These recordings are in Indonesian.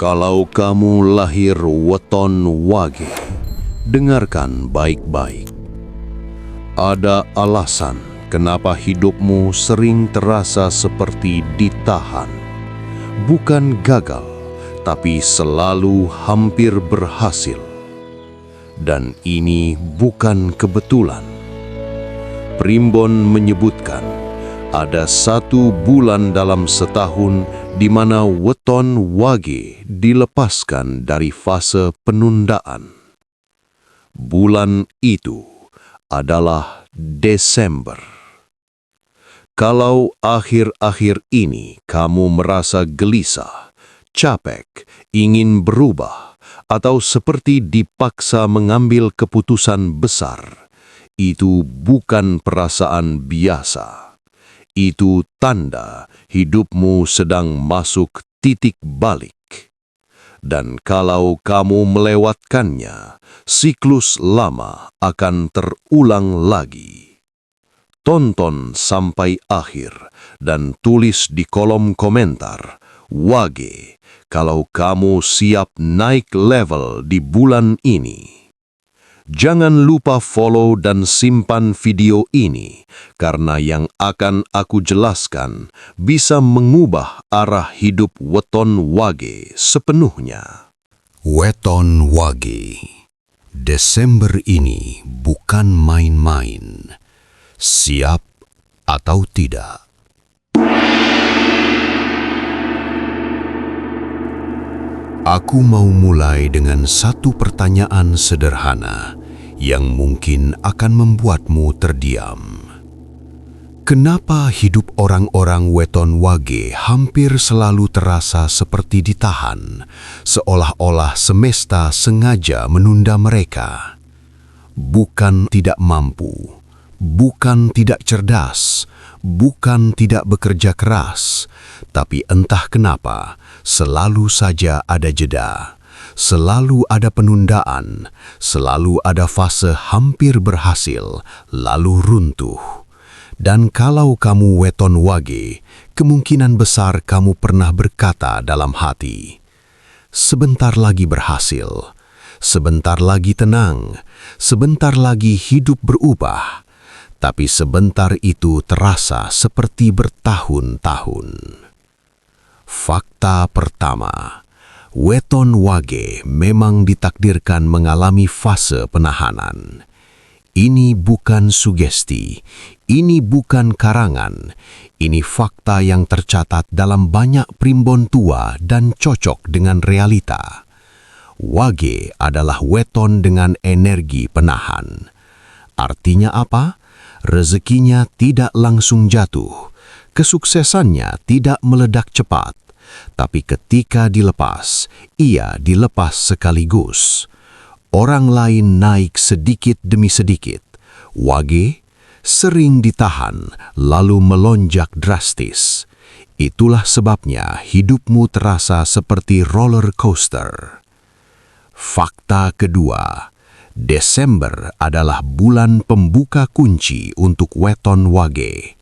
Kalau kamu lahir weton Wage, dengarkan baik-baik. Ada alasan kenapa hidupmu sering terasa seperti ditahan. Bukan gagal, tapi selalu hampir berhasil. Dan ini bukan kebetulan. Primbon menyebutkan, ada 1 bulan dalam setahun di mana weton Wage dilepaskan dari fase penundaan. Bulan itu adalah Desember. Kalau akhir-akhir ini kamu merasa gelisah, capek, ingin berubah, atau seperti dipaksa mengambil keputusan besar, itu bukan perasaan biasa. Itu tanda hidupmu sedang masuk titik balik. Dan kalau kamu melewatkannya, siklus lama akan terulang lagi. Tonton sampai akhir dan tulis di kolom komentar, Wage, kalau kamu siap naik level di bulan ini. Jangan lupa follow dan simpan video ini, karena yang akan aku jelaskan bisa mengubah arah hidup weton Wage sepenuhnya. Weton Wage, Desember ini bukan main-main. Siap atau tidak? Aku mau mulai dengan satu pertanyaan sederhana yang mungkin akan membuatmu terdiam. Kenapa hidup orang-orang weton Wage hampir selalu terasa seperti ditahan, seolah-olah semesta sengaja menunda mereka? Bukan tidak mampu, bukan tidak cerdas, bukan tidak bekerja keras, tapi entah kenapa selalu saja ada jeda, selalu ada penundaan, selalu ada fase hampir berhasil, lalu runtuh. Dan kalau kamu weton Wage, kemungkinan besar kamu pernah berkata dalam hati, sebentar lagi berhasil, sebentar lagi tenang, sebentar lagi hidup berubah. Tapi sebentar itu terasa seperti bertahun-tahun. Fakta pertama, weton Wage memang ditakdirkan mengalami fase penahanan. Ini bukan sugesti, ini bukan karangan, ini fakta yang tercatat dalam banyak primbon tua dan cocok dengan realita. Wage adalah weton dengan energi penahan. Artinya apa? Rezekinya tidak langsung jatuh, kesuksesannya tidak meledak cepat, tapi ketika dilepas, ia dilepas sekaligus. Orang lain naik sedikit demi sedikit. Wage sering ditahan lalu melonjak drastis. Itulah sebabnya hidupmu terasa seperti roller coaster. Fakta kedua, Desember adalah bulan pembuka kunci untuk weton Wage.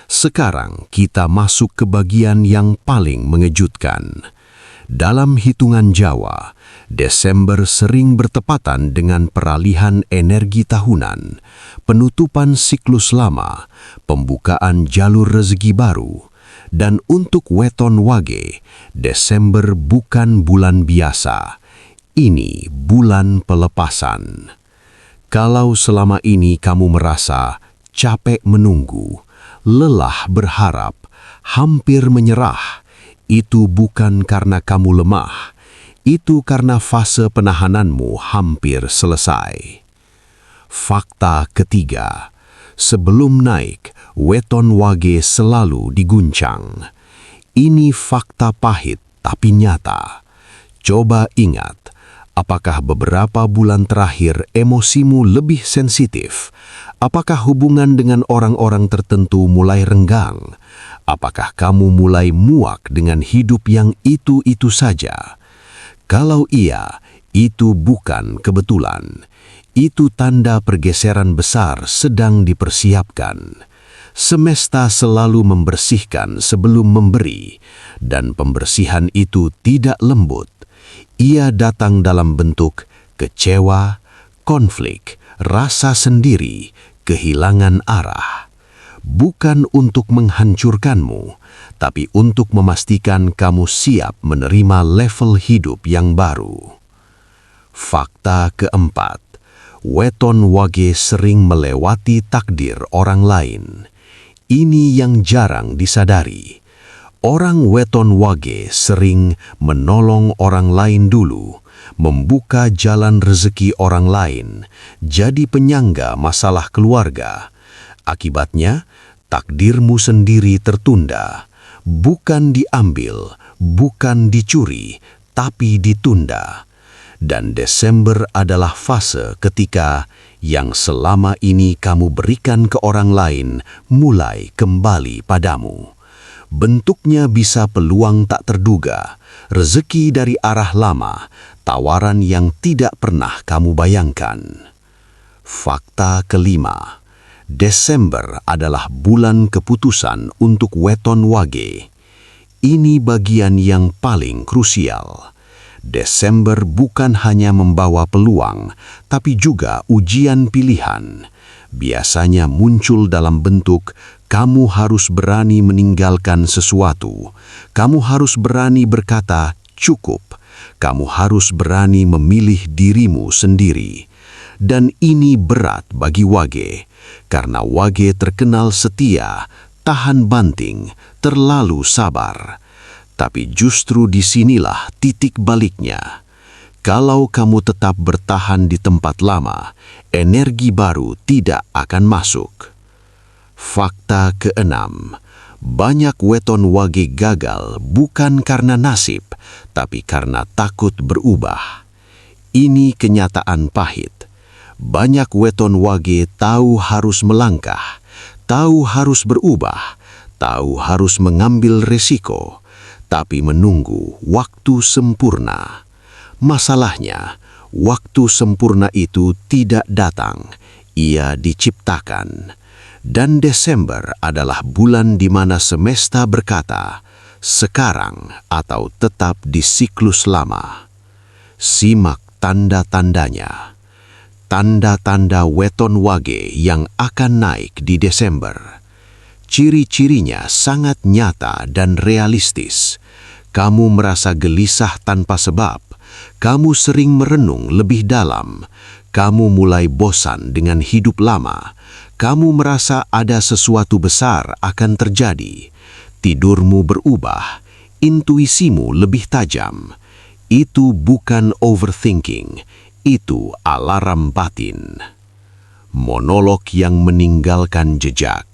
Sekarang kita masuk ke bagian yang paling mengejutkan. Dalam hitungan Jawa, Desember sering bertepatan dengan peralihan energi tahunan, penutupan siklus lama, pembukaan jalur rezeki baru. Dan untuk weton Wage, Desember bukan bulan biasa. Ini bulan pelepasan. Kalau selama ini kamu merasa capek menunggu, lelah berharap, hampir menyerah, itu bukan karena kamu lemah, itu karena fase penahananmu hampir selesai. Fakta ketiga, sebelum naik, weton Wage selalu diguncang. Ini fakta pahit tapi nyata. Coba ingat, apakah beberapa bulan terakhir emosimu lebih sensitif? Apakah hubungan dengan orang-orang tertentu mulai renggang? Apakah kamu mulai muak dengan hidup yang itu-itu saja? Kalau iya, itu bukan kebetulan. Itu tanda pergeseran besar sedang dipersiapkan. Semesta selalu membersihkan sebelum memberi, dan pembersihan itu tidak lembut, Ia datang dalam bentuk kecewa, konflik, rasa sendiri, kehilangan arah. Bukan untuk menghancurkanmu, tapi untuk memastikan kamu siap menerima level hidup yang baru. Fakta keempat, weton wage sering melewati takdir orang lain. Ini yang jarang disadari. Orang weton wage sering menolong orang lain dulu, membuka jalan rezeki orang lain, jadi penyangga masalah keluarga. Akibatnya, takdirmu sendiri tertunda, bukan diambil, bukan dicuri, tapi ditunda. Dan Desember adalah fase ketika yang selama ini kamu berikan ke orang lain mulai kembali padamu. Bentuknya bisa peluang tak terduga, rezeki dari arah lama, tawaran yang tidak pernah kamu bayangkan. Fakta kelima, Desember adalah bulan keputusan untuk weton wage. Ini bagian yang paling krusial. Desember bukan hanya membawa peluang, tapi juga ujian pilihan. Biasanya muncul dalam bentuk kamu harus berani meninggalkan sesuatu. Kamu harus berani berkata cukup. Kamu harus berani memilih dirimu sendiri. Dan ini berat bagi wage, karena wage terkenal setia, tahan banting, terlalu sabar. Tapi justru disinilah titik baliknya. Kalau kamu tetap bertahan di tempat lama, energi baru tidak akan masuk. Fakta keenam, banyak weton wage gagal bukan karena nasib, tapi karena takut berubah. Ini kenyataan pahit. Banyak weton wage tahu harus melangkah, tahu harus berubah, tahu harus mengambil resiko, tapi menunggu waktu sempurna. Masalahnya, waktu sempurna itu tidak datang, ia diciptakan. Dan Desember adalah bulan di mana semesta berkata, sekarang atau tetap di siklus lama. Simak tanda-tandanya. Tanda-tanda weton wage yang akan naik di Desember. Ciri-cirinya sangat nyata dan realistis. Kamu merasa gelisah tanpa sebab. Kamu sering merenung lebih dalam. Kamu mulai bosan dengan hidup lama. Kamu merasa ada sesuatu besar akan terjadi. Tidurmu berubah. Intuisimu lebih tajam. Itu bukan overthinking. Itu alarm batin. Monolog yang meninggalkan jejak.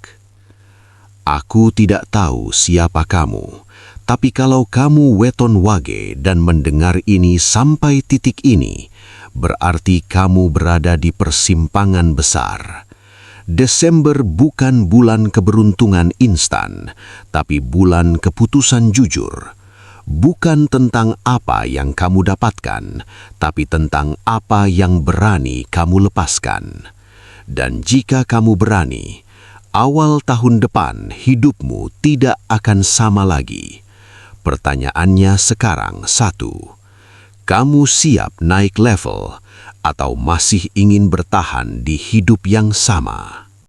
Aku tidak tahu siapa kamu, tapi kalau kamu weton wage dan mendengar ini sampai titik ini, berarti kamu berada di persimpangan besar. Desember bukan bulan keberuntungan instan, tapi bulan keputusan jujur. Bukan tentang apa yang kamu dapatkan, tapi tentang apa yang berani kamu lepaskan. Dan jika kamu berani, awal tahun depan hidupmu tidak akan sama lagi. Pertanyaannya sekarang satu, kamu siap naik level atau masih ingin bertahan di hidup yang sama?